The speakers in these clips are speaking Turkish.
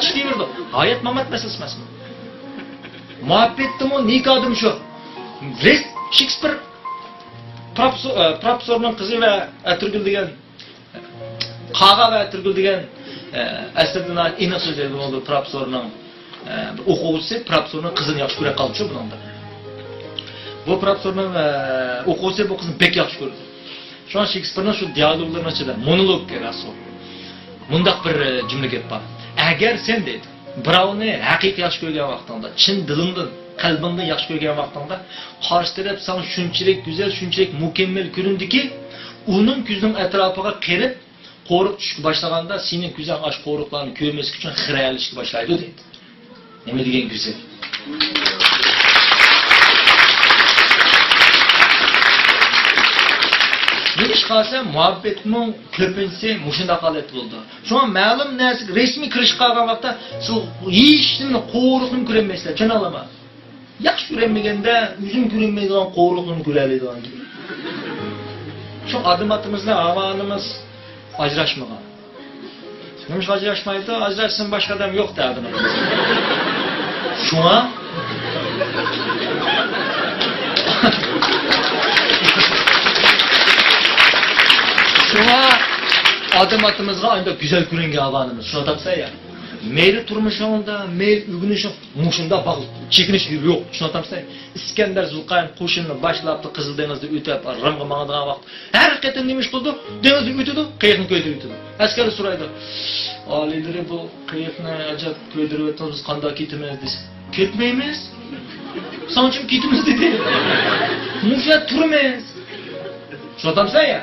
işleyverdi. Hayat mamat meselesi emas. Muhabbetdim o nikadım şu. Shakespeare professorning qizi va Atirgul degan Qaga va Atirgul degan asrdan aniq so'zlaydi bo'ldi professorning o'quvchisi professorning qizini yaxshi ko'ra qoldi shu bundan. Bu professorning o'quvchisi bu qizni bek yaxshi ko'rdi. Şu an Shakespeare'ning şu dialoglarının içinde monolog kerası. Mundaq bir cümle gap bor. Agar sen dedi, birovni haqiqiy yaxshi ko'rgan vaqtingda, chin dilingdan, qalbingdan yaxshi ko'rgan vaqtingda, qarshi taraf sana shunchalik go'zal, shunchalik mukammal ko'rindiki, uning ko'zining atrofiga qirib, qo'riq tushib boshlaganda, sening ko'zing ash qo'riqlarni ko'rmaslik uchun xiralishga boshlaydi dedi. Nima degan go'zal? Bu iş kalsa muhabbetimin köpünse muşunda kalıt buldu. Şu an ma'lum narsa resmi kirish qilgan vaqtda siz hech nimani qo'riqni ko'rolmaysizlar, tushuna olaman. Yaxshi ko'rmaganda, o'zim ko'rmaydigan qo'riqni ko'radigan. Şu adım-atımızla avanımız ajrashmagan. Nima ajrashmaydi? Ajrashsin boshqa odam yo'q derdi. Şu an Şuna adım-atımızga aynı güzel ko'ringan avanimiz. Şuna tapsa ya. Meyli turmuşunda, meyli ügünüşün muşunda bak çekiniş yok. Şuna tapsa ya. İskender Zulqayn qo'shinni boshlabdi Qizil dengizda o'tib, Rimga mangadigan vaqt. Har qatim nima ish qildi? Dengizda o'tdi, qiyiqni ko'ydirib o'tdi. Askar so'raydi. Olilari bu qiyiqni ajab ko'ydirib o'tdi, biz qanday ketamiz desa. Ketmaymiz. Sanchim ketamiz dedi. Musha turmaymiz. Şuna tapsa ya.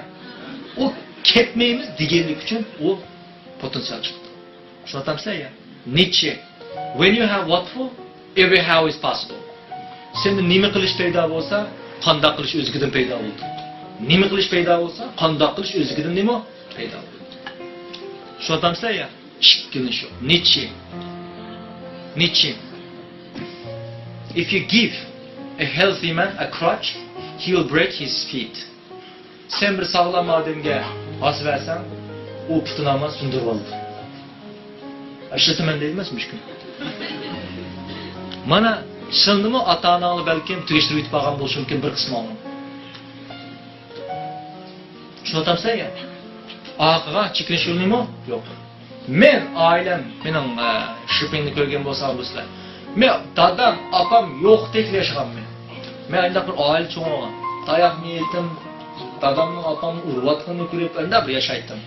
O ketmeyimiz degenlik için o potansiyel çıktı. Şunu tamamsa ya. Nietzsche. When you have what for, every how is possible. Sende nima qilish paydo bo'lsa, qanday qilish o'zgidan paydo bo'ldi. Nima qilish paydo bo'lsa, qanday qilish o'zgidan nima paydo bo'ldi. Şunu tamamsa ya. Chiqqini shu. Nietzsche. If you give a healthy man a crutch, he will break his feet. Sen bir sağlam adamga as versen, o putunama sundurib oldi. Işlataman deyilmez müşkün. Mana shilnimi ota-onangni balkim tegishtirib yetib qolgan bo'lishi mumkin bir qismi uni. Shuni tamsa ya. Oqiga chekinish yo'limi yo'q. Men oilam mening shipingni ko'rgan bo'lsam sizlar. Men dadam, opam yo'q deb yashaganman. Men unda bir oila cho'ng'agan. Tayoqni yetim dadamning opamni urvatganini ko'rib unda bir yashaydim.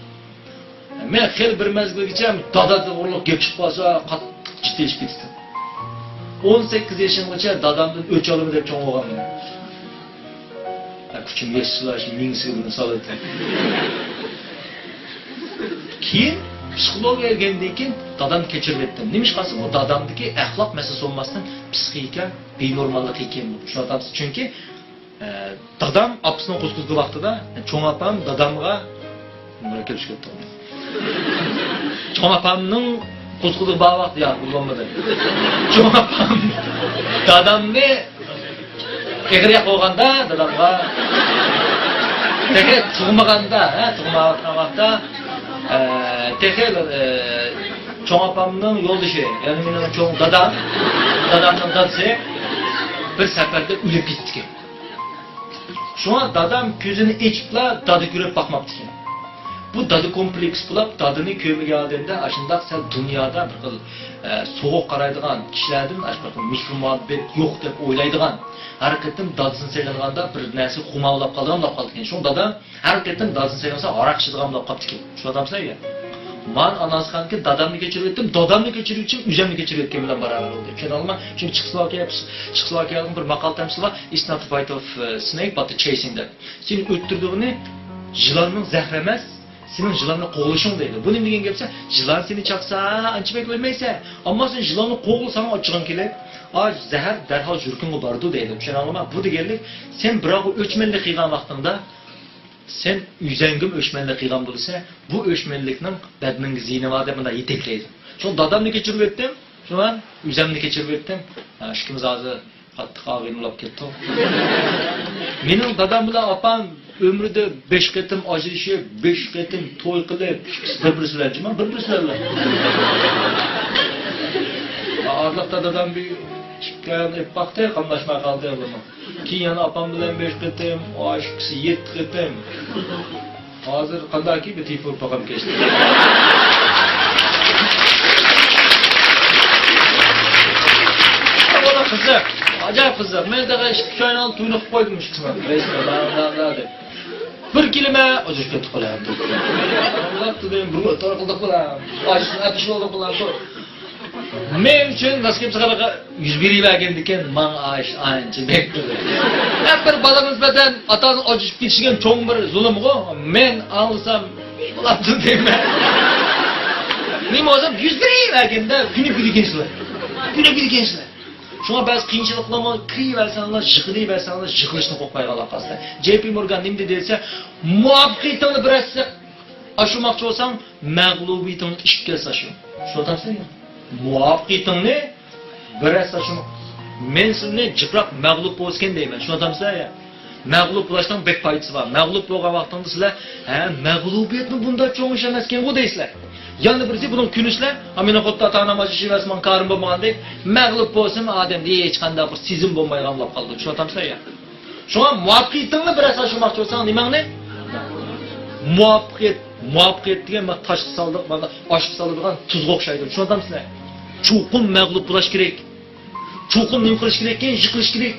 Men xil bir mezgilgacha dadada o'rlab gap chiqib qolsa qattiq chiqib ketdim. 18 yoshimgacha dadamdan o'ch olaman deb cho'ng'aganman. Kuchim yetishlash mingsiga soladi. Keyin psixologiyaga kelgandan keyin dadam kechirib etdim. Nima ish qilsa bu dadamdagi axloq masalasi bo'lmasdan psixika benormallik ekan bu. Shuni aytamiz chunki dadam apasının qo'zg'izgan vaqtida cho'ng opam dadamga kelib ketdi. Cho'ng opamning qo'zg'izgan vaqti yo'q bo'lmadi. Cho'ng opam dadamni egriga qo'yganda dadamga tehe tug'maganda, vaqtda tehe cho'ng opamning yo'ldoshi, ya'ni mening cho'ng dadamning dadasi bir safarda o'lib ketdi. Şu an dadam gözünü içipla dadı görüp bakmak için. Bu dadı kompleks bulup dadını köyüme geldiğinde aşında sen dünyada bir kıl soğuk karaydıgan kişilerden aşkın mikro muhabbet yok deyip oylaydıgan hareketin dadısını sayılganda bir nesi kumavlap kaldıgan da kaldı. Şu an dadam hareketin dadısını sayılganda arak şişdiğim da kaldı ki. Şu adam say ya. Man anası kan ki dadamını geçirip ettim, dadamını geçirip için üzemini geçirip etken bilen beraber oldu. Çünkü Çekoslovakya'nın bir makal temsil var. It's not the fight of snake but the chasing them. Senin öttürdüğünü yılanın zehremez, senin yılanla kovuluşun değil. Bu ne degen gelse, yılan seni çaksa, ançı beklemeyse, ama sen yılanla kovulsan açılan kelip, zehir derhal jürkünü bardu değil. Bu degenlik, sen bırak o ölçmenle kıygan vaktinde, sen yüzengim ölçmenle kıygan bulursa, bu ölçmenlikten bednin zihni var demeden yetekleydi. Şu an dadamını geçirip ettim, şu an yüzemini geçirip ettim. Aşkımız ağzı qattiq ağırlab ketdi. Mening dadam bilan opam ömrüde 5 qatim ajrashib, 5 qatim to'y qilib, bir-birsilar. Arlıqda dadam bir çıqqan epaqda qamlashmay qoldi bunu. Keyin yana opam bilan 5 qitim, o ikisi 7 qitim. Hozir qandayki bir telefon paqam keçdi. Ona qiziq, ajoyib qiziq. Men daga 2 oydan to'yni qilib qo'ydim ishqimdan. Restoranlarda deb. Bir kelime özür kötü kolayım. Allah dedim bu torqildi qo'yam. Aşın atış oldu qo'yam. Men uchun nasib qilsa 101 bergandikan, men ancha bektirdim. Hep bir balamiz bilan atani ochib ketishgan cho'ng bir zulm-ku. Men alsam bo'ladi deyman. Men o'zim 101 berganda kuni bilgansizlar. Kuni bilgansizlar. Şuna bazı qiyinchiliklarni kiriversanlar, yiqilaversanlar, yiqilishni qo'rqmay qolasiz. JP Morgan nima deydi? Muvaffaqiyatni birasi aşumoqchi bo'lsang, mag'lubiyatni ishga sashu. Tushunasizmi? Muvaffaqiyatni birasi aşumoq. Men sizni jiqroq mag'lub bo'lsken deyman. Tushunasizmi? Mag'lub bo'lishdan bek foydasi bor. Mag'lub bo'lgan vaqtingda sizlar, mag'lubiyatni bunda cho'ng ish emas ekan, bu deysizlar. Yanında birisi bunun künüşle, amına kodda tanam acışı versin, karım bulmagandı. Məğlub bolsun, adam diye hiç qanday bir sizin bulmay qamlab qaldı. Şu atamsa ya. Şuna muvaffaqiyatni biraz aşırmoqchi bo'lsang, nimang ne? Muvaffaqiyat degan men tash saldiq, mana oshib saladigan tuzga o'xshaydi. Şu atamsa. Chuqum mag'lub bo'lish kerak. Chuqum nim qilish kerak ekan, yiqilish kerak.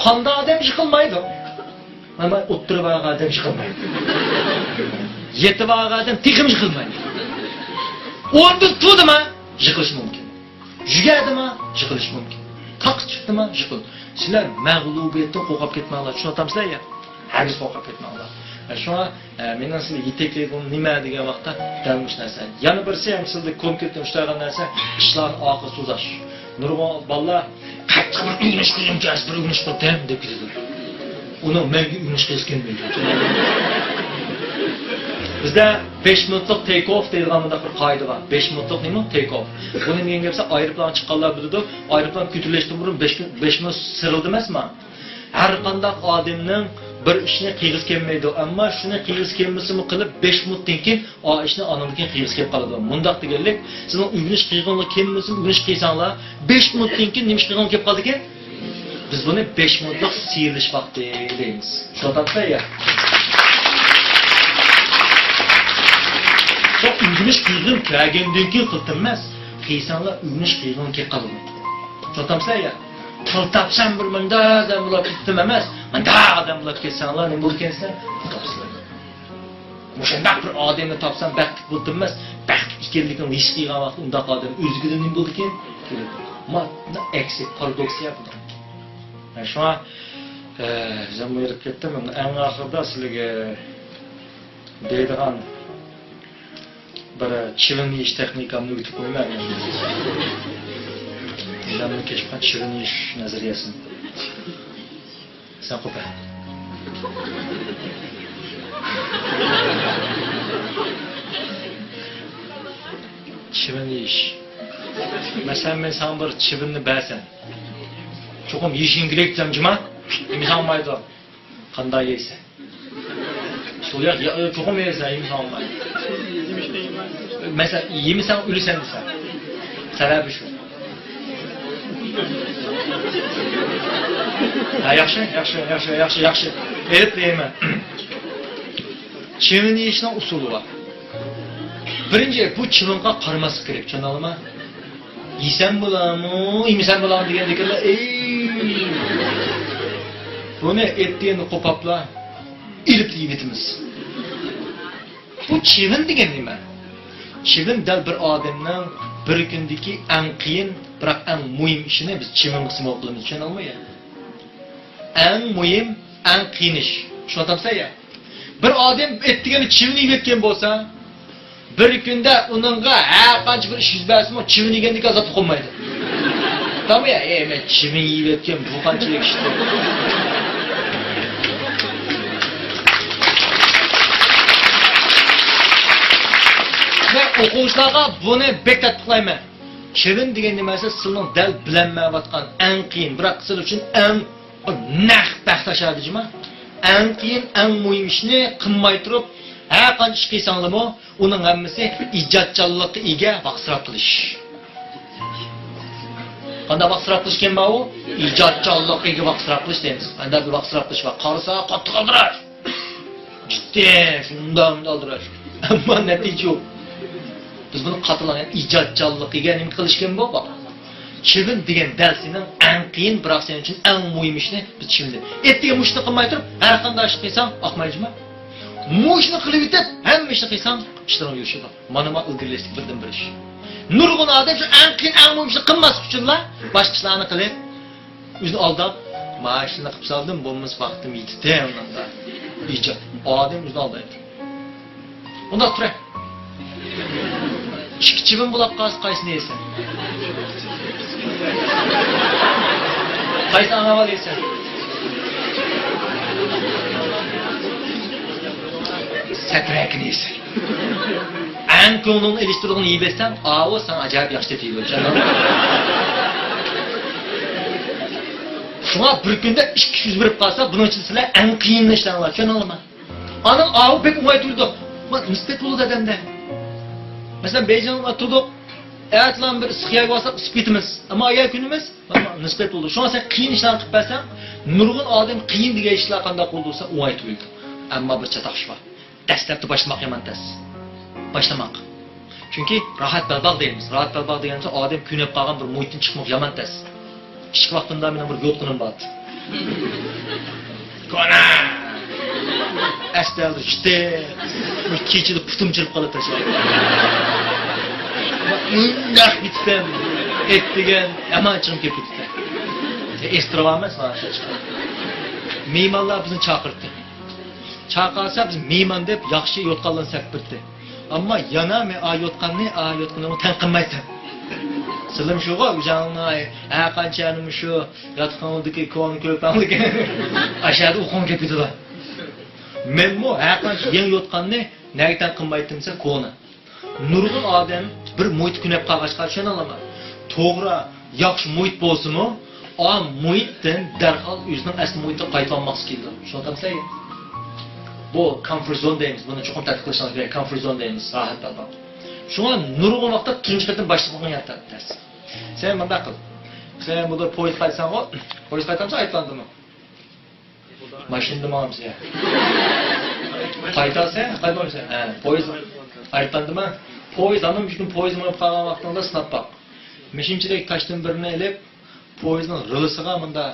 Qanday odam yiqilmaydi? Mana o'ttirib olgan odam yiqilmaydi. Yetib olgan odam tiqim yiqilmaydi. Orada tutma, yıkılış mümkün. Jügerdimi, yıkılış mümkün. Tak çıktımı, yıkıl. Sizler mağlubiyetten korkap ketmekler. Şunu atamsızlar ya, herkes korkap ketmekler. Şu an, benim sizle yetekliğim nime degan vaqtda gelmiş narsa. Yana birisi ham sizde konkretli işlerden narsa, işlerin akı suzaş. Nurg'on balla, qattiq bir uyg'unish qilgan kas, bir uyg'unish qildim deb ketadi. Uni menga uyg'unish qilish kelmaydi. Bizde 5 minutluk take off deyilgan bir qoida var. 5 minutluk nima? Take off. Buni men gapsa aeroplan chiqqanlar biladi. Aeroplan kütülleşten burun 5 minut sırildi emasmi? Har qanday odamning bir ishni qilg'is kelmaydi, ammo shuni qilg'is kelmasimi qilib 5 minutdan keyin o ishni anamdan qilg'is kelib qoladi. Mundaq deganlik, sizning uyg'unish qilganlar kelmasin, uyg'unish qilsanglar 5 minutdan keyin nima qilgan kelib qoldi ekan? Biz buni 5 minutluk siyirilish vaqti deymiz. Tushunasizmi ya? Çok uyg'unish qilgan kelgandan keyin qiltinmas. Qiysanlar uyg'unish qilgan kelib qoladi. Tushunasizmi ya? Pul topsam bir munda adam bo'lib ketdim emas. Munda adam bo'lib ketsanlar nima bo'lgansa, topsizlar. Mushundaq bir odamni topsam baxt bo'ldim emas. Baxt ekanligini his qilgan vaqt undaq odam o'zigidan nima bo'ldi ekan? Mana eksi paradoksiya bu. Şu an zaman verip ketdim. En ahırda sizlarga deydigan bir chivin ish texnikamni o'tib qo'yman. Zamon kechgan chivin ish nazariyasini. Sen qo'pa. Chivin ish. Masalan men sana bir chivinni bersam. Çokum yiyişin gerek demcima. İmkan maydı. Qanday yeysen. So'yak çokum yeysen imkan maydı. Mesela yemisen ölüsen desen. Sebebi şu. Ha yaxşı. Erip deyman. Chivin yeyishning usuli var. Birinci bu chivinga qaramaslik kerak, tushunalmi? Yesen bulamı, yemesen bulamı deganlar, bunu ettiğini kopapla ilip yiyetimiz. Bu chivin degan nima? Chivin dal bir odamning bir kundagi eng qiyin, biroq eng muhim ishini biz chivin qismi qilamiz, tushunalmi ya? Eng muhim, eng qiyin ish. Tushunamsiz ya? Bir odam etdigani chivin yeyotgan bo'lsa, bir kunda uningga har qancha bir ish yuz bersin, chivin yegandek azot qolmaydi. Tamam ya, men chivin yeyotgan bu qanchalik ishdir. Ben o'quvchilarga buni beklat qilayman. Chivin degan nimasi sizning dal bilinmayotgan eng qiyin, biroq siz uchun eng naq baxtashadimi? Eng qiyin, eng muhim ishni qilmay turib, har qancha ish qilsanglarmi, uning hammasi ijodchanlikka ega vaqt sarf qilish. Qanday vaqtsirab qilish ekan bu? Ijodkorlikka vaqtsirab qilish deymiz. Qanday bir vaqtsirab qilish va qarasa qattiq aldirash. Jiddi, shundan aldirash. Ammo natija yo'q. Biz buni qattiqlangan ijodkorlikka nima qilish ekan bu? Chivin degan darsining eng qiyin, biroq sen uchun eng muhim ishni biz chivin. Ertaga mushni qilmay turib, har qanday ish qilsang, oqmaydimi? Mushni qilib bitib, hamma ishni qilsang, ishlaring yurishadi. Mana bu ilgirlashlik birdan bir ish. Nurg'un odam shu eng qiyin, eng muhim ishni qilmas uchunlar, boshqa ishlarni qilib, o'zini aldab, "Mashina qilib soldim, bo'lmas vaqtim yetdi" unda. Ijod. Odam o'zini aldaydi. Unda tur. Chivin bo'lib qolsa qaysini yeysan? Qaysi anaval yeysan? Satrakni yeysan. Eng ko'ngilni ilishtirgan yeysan, o sen ajoyib yaxshi tetiyor. Şuna bir kunda 200 berib qolsa, buning uchun sizlar eng qiyin ishlarni tushunolmayman. Aning avu pek o'ng'ay turdi. Men nisbat bo'ldi adamda. Masalan, Bejonga turdik. Aytlan bir issiqyaga olsak isib ketamiz. Ammo agar kunimiz nisbat bo'ldi. Shunga sen qiyin ishlarni qilib bersan, nurg'un odam qiyin degan ishlar qanday qo'ldirsa, o'ng'ay turdi. Ammo bir chatoq ish bor. Dastlabda boshlamoq yomon tas. Boshlamoq. Chunki rohat balbaq deymiz. Rohat balbaq deganda odam kunib qolgan bir muhitdan chiqmoq yomon tas. Kichik vaqtimda men bir yo'qqinim bor. Kona. Astaldi işte. Bu kechida putum chirib qolib tashladi. Undoq bitsam, etdigan amanchim kelib ketdi. Estiravamas mana shu chiqadi. Mehmonlar bizni chaqirdi. Chaqirsa biz mehmon deb yaxshi yotqanlarni sapirdi. Ammo yana men yotqanni tanqilmaysan. Silim shuga o'zingni qanchanim shu yotqandagi kon ko'pamligi ashadu uxon kelib ketadi. Menmo qancha yeng yotqanni naydan qilmaytimsa koni. Nurg'un odam bir muhit kunab qolg'achqa tushuna olaman. To'g'ri, yaxshi muhit bo'lsa-mu, o muhitdan darhol o'zining asl muhitiga qaytolmoqchi keldi. Tushunamsizmi? Bu comfort zone deymiz. Buni chuqur tadqiq qilishimiz kerak. Comfort zone deymiz. Rahat topib. Shunga nurg'un vaqtda tunji qatim boshliqni yatadi. Sen bunday qil. Sen burada poyezd qaytsan-ku, poyezd qaytamsa aytlandimi? Mashinada mamsiz ya. Qaytarsan, qaytmaysan. Poyezd aytlandimi? Poyezd anam uchun poyezd minib qolgan vaqtida sinab baq. Mishinchilik tashdan birini elib, poyezdning rilisiga bunda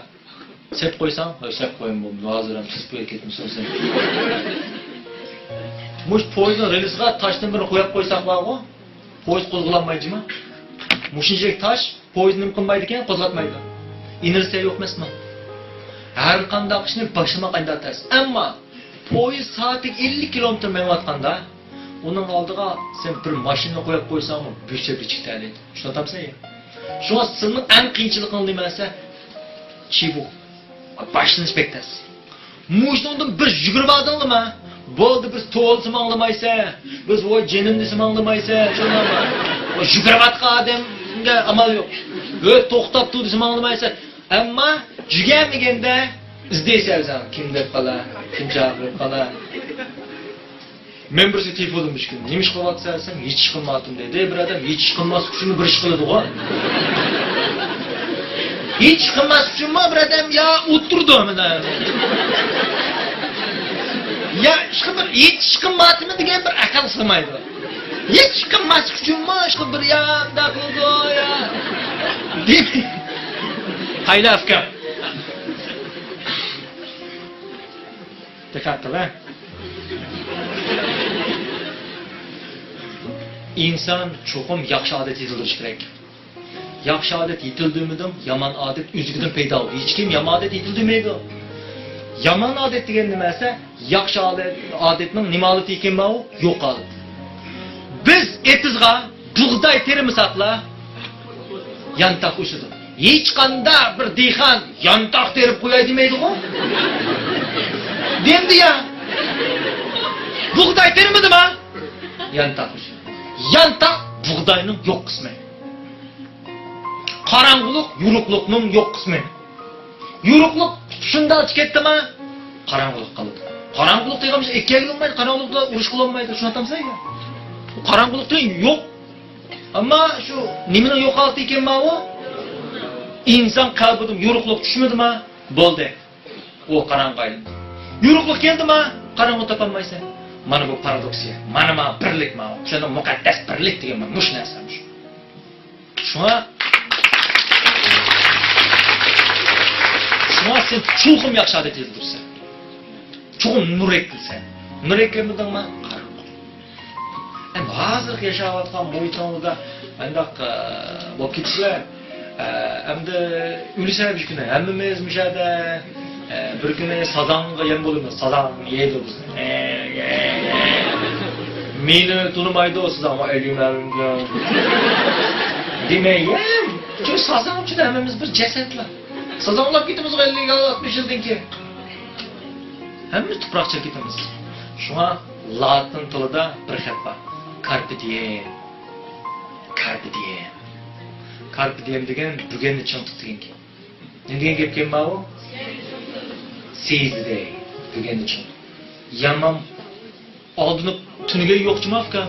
sep qo'ysang, sep qo'yim bu. Hozir ham siz qo'yib ketmişsiniz. Mush poyezdning rilisiga tashdan birini qo'yib qo'ysak borku, poyezd qo'zg'almaydi-mi? Mushinchilik tash poyezdni qilmaydi ekan, qo'zg'atmaydi. İnersiya yo'q emasmi? Har qanday ishni boshima qaytarasiz. Ammo poyezd soatiga 50 kilometr menayotganda uning oldiga sen bir mashina qo'yib qo'ysang, bo'shab chiqadi. Tushunamsizmi? Shunga sizning eng qiyinchiligini demasa, chibu. Boshlanish bektasiz. Mushningdan bir yugurib oldingmi? Bo'ldi biz to'lsam anglamaysa, biz voy jinimni anglamaysa, tushunammi? O yugurib otgan odamga amal yo'q. To'xtab turdi desam anglamaysa, ammo jugamaganda izdaysan, kim deb qolar, kim javob berib qolar. Men bir telefonim ishkim. Nima ish qilyapsan? Hech ish qilmadim dedi. Bir odam hech ish qilmas uchun bir ish qiladi-ku. Hech qilmas uchun bir odam yo o'tirdi mana. Ya hech ish qilmadim degan bir aql sig'maydi. Hech qilmas uchun ishqi bir yanda qildi ya. Hayla afkar. Diqqat qiling. İnsan çoxum yaxshi odat yetildirish kerak. Yaxshi odat yetildimidim, yomon odat o'zigidan paydo bo'ldi. Hech kim yomon odat yetildirmaydi. Yomon odat degan nima esa, yaxshi odatning nima olati ekan bu? Yo'q odat. Biz etizga bug'doy termisaqlar, yantoq o'sadi. Hech qanday bir dehqon yantoq terib qo'yay demaydi-ku. Demdi ya. Bug'doy termidimi? Yantoq o'sadi. Yantoq bug'doyning yo'q qismi. Qorong'ulik yo'ruqlikning yo'q qismi. Yo'ruqlik shunday ketdimi? Qorong'ulik qoladi. Qorong'ulik deganimiz ikkiga bo'lmaydi, qorong'ulikda urush qilolmaydi, tushunamsizmi? Qorong'ulikda yo'q. Ammo shu nimani yo'qoldi ekan bu? inson qalbidan yo'riqlik tushmadimi? Bo'ldi. O qarang'i. Yo'riqlik keldimi? Qarang'i topolmaysan. Mana bu paradoksiya. Mana birlik mana. Shunda muqaddas birlik degan mana mush narsamiz. Shuna sen chuqum yaxshi odat yedirsan. Chuqum nur ekilsan. Nur ekilmadingmi? Endi hozir yashayotgan muhitimizda undaq bo'lib ketsa, endi o'lishab ishkina, hammamiz mishada bir kuni sazonga yem bo'lamiz. Sazon yeydi biz. Meni tunimaydi o sazon elimlarimga. Demayam, shu sazon uchun hammamiz bir jasadlar. Sazonlab ketamiz 50-60 yildan keyin. Hammamiz tuproqcha ketamiz. Shuna latin tilida bir xat bor. Carpe diem. Carpe diem. Carpe diem degan bugunni chontiq degan. Ne degan gap kelma u? Seize the day. Bugunni chontiq. Yamam oldini tuniga yo'qchimafkan.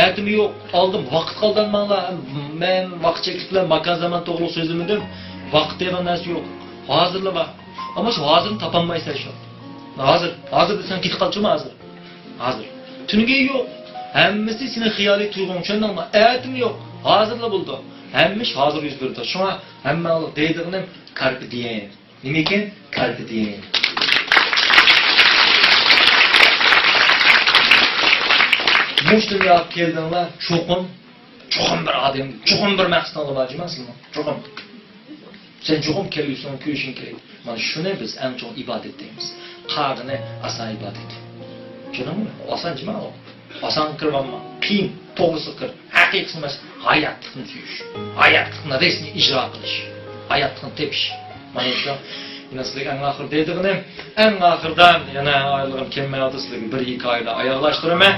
Aytimi yo'q, oldim vaqt qoldirmanglar. Men vaqt chekib bilan makan zaman to'g'ri so'zlamadim. Vaqt degan narsa yo'q. Hozirla bor. Ammo shu hozirni topolmaysan shu. Hozir desan ketib qolchimi hozir? Hozir. Tuniga yo'q. Hammasi seni xiyoliy tuyg'ung tushundingmi? Aytim yo'q. Hozirla bo'ldi. Hammish hozir yuz berdi. Shuna hamma deydiganim carpe diem. Nima ekan? Carpe diem. Mushtimga olib keldinglar, cho'qim bir odam, cho'qim bir maqsadni olib emasmi? Cho'qim. Sen cho'qim kelishing, ko'rishing kerak. Mana shuni biz eng cho'ng ibodat deymiz. Qag'ini oson ibodat. Tushundingmi? Oson nima u? Oson kirvanma. Qiyin, to'g'risi qir. Haqiqiy emas, hayotni tuyish. Hayotni resmiy ijro qilish. Hayotni tepish. Mana shu sizlarga eng oxir deydiganim, eng oxirdan yana oylig'im kelmayapti sizlarga bir hikoyani oyoqlashtiraman.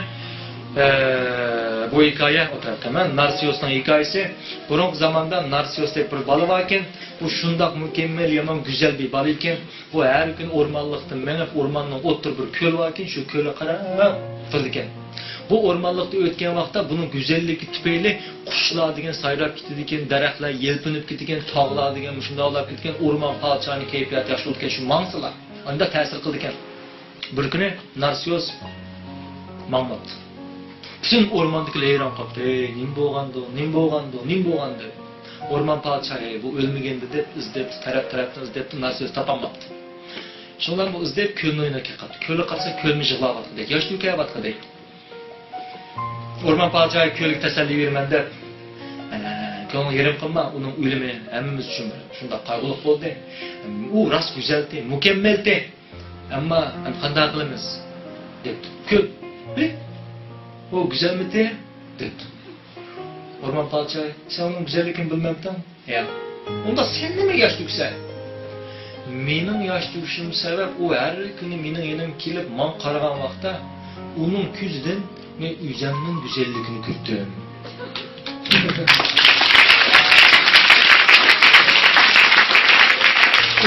Bu hikoya o'tartaman. Narsiosning hikoyasi. Burungi zamonda Narsios deb bir bola bor ekan. Bu shundoq mukammal, yomon, go'zal bir bola ekan. Bu har kun o'rmonlikdan menib, o'rmonning o'ttir bir ko'l bor ekan, shu ko'lga qarab turdi ekan. Bu o'rmonlikda o'tgan vaqtda buning go'zalligi tufayli qushlar degan sayrab ketdi ekan, daraxtlar yelpinib ketgan, tog'lar degan shundoqlab ketgan, o'rmon podshoning kayfiyati yaxshi bo'lgan shu mangsilar. Unda ta'sir qildi ekan. Bir kuni Narsios Mahmud bütün ormandakilar hayron qolibdi. Nim bo'lgandi? O'rmon podshohi bu o'lmaganda deb izlab, taraf-tarafdan izlab, Narsios topolmabdi. Shundan bu izlab ko'lni o'ynashga qoldi. Ko'lga qarasa ko'lni yig'layotgandek, yosh to'kayotgandek. O'rmon podshohi ko'lga tasalli berman deb, ko'ngil yerim qilma, uning o'limi hammamiz uchun shunday qayg'uli bo'ldi. U rost go'zaldi, mukammaldi. Ammo qanday qilamiz? debdi. Ko'l o güzelmidi? dedi. Orman podshohi, sen onun güzelligini bilmabding? Ya. Unda sen nima yosh to'ksan? Mening yosh to'kishim sabab u har kuni mening yenim kelib, men qaragan vaqtda uning ko'zidan men o'zimning go'zalligini ko'rdim.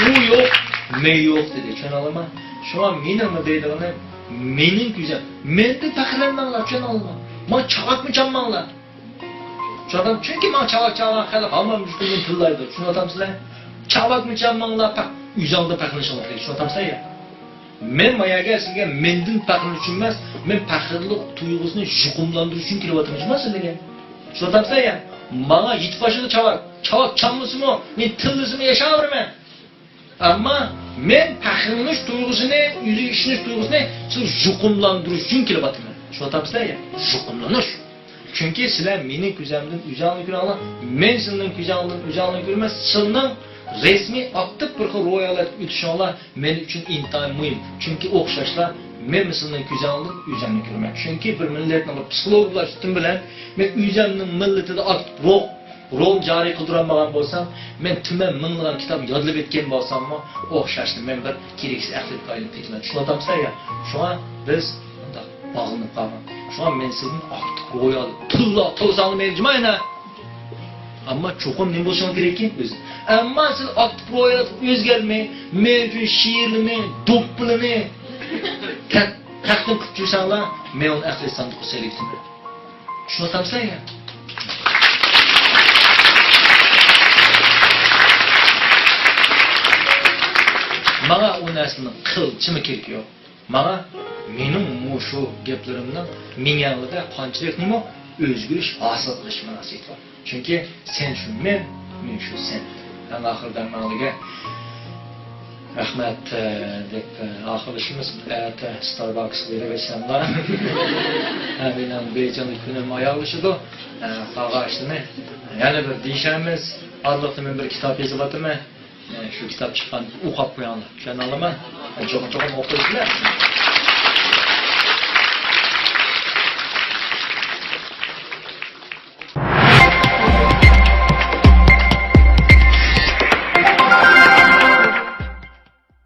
U yo'q, men yo'q dedi. Tushunalmi? Shuna menimi deydigani mening güzel. Mende faxrlanmanglar, tushunolma. Men chavakmi chammanglar. Çoğdan çünkü men chavak qilib, hamma mushkulni tillaydi. Tushunamsizlar? Chavakmi chammanglar, uyingizda faxrlanishinglar kerak. Tushunamsizlar? Men mayaga sizga mendin faxrlanish uchun emas, men faxrlik tuyg'usini yuqumlantirish uchun kelyapman emas sizlarga. Tushunamsizlar? Menga yetib chavak chammisimi, men tillisimi yashayveraman. Ama men faxrlanish tuyg'usini, o'zi ishonish tuyg'usini siz yuqumlantirish uchun kelyapman. Tushunamsizlar? Yuqumlanish. Çünkü sizlar mening ko'zimdan o'zingni ko'ranglar, men sizning ko'zingdan o'zingni ko'rmas, sizning resmi aktiv bir xil ro'yxatga o'tishinglar men uchun intayin muhim. Çünkü o'xshashlar men sizning ko'zingdan o'zingni ko'raman. Çünkü bir millatning psixologlar üstün bilan men o'zimning millatida aktiv rol joriy qildirolmagan bo'lsam, men tuman minglagan kitob yodlab etgan bo'lsammi, o'xshashni men bir keraksiz aqlga aylanib ketaman. Tushunamsizlar? Shuna biz bağlanıp kalmam. Şu an ben sizin aktif royalı, tılsağlı mevcumayına. Ama çokum ne boşuna gerek ki biz. Ama siz aktif royalı özgelmeyi, mevcu şiirlimi, doppulimi, takdim kutçuysanlar, ben onu akli sandığı selektim. Şunu tamsan ya. Bana o nersini kılçımı kirkiyor. Bana benim şu geplerimden minyanlıda qanchalik nima özgürlük hasıl qilishim nasib var. Çünkü sen şu men şu sen. Yani ahırdan mağlığa rahmet deb ahırlaşımız Starbucks'da versem var. Benim beycanlık günüm ayarlaşıdı. Ağaçtını yani bir deyişemiz adlıqda men bir kitap yazıp atımı. Şu kitap çıkan uqab qo'yanlar. O'shani olaman. Cho'qim-cho'qim o'qiysiz.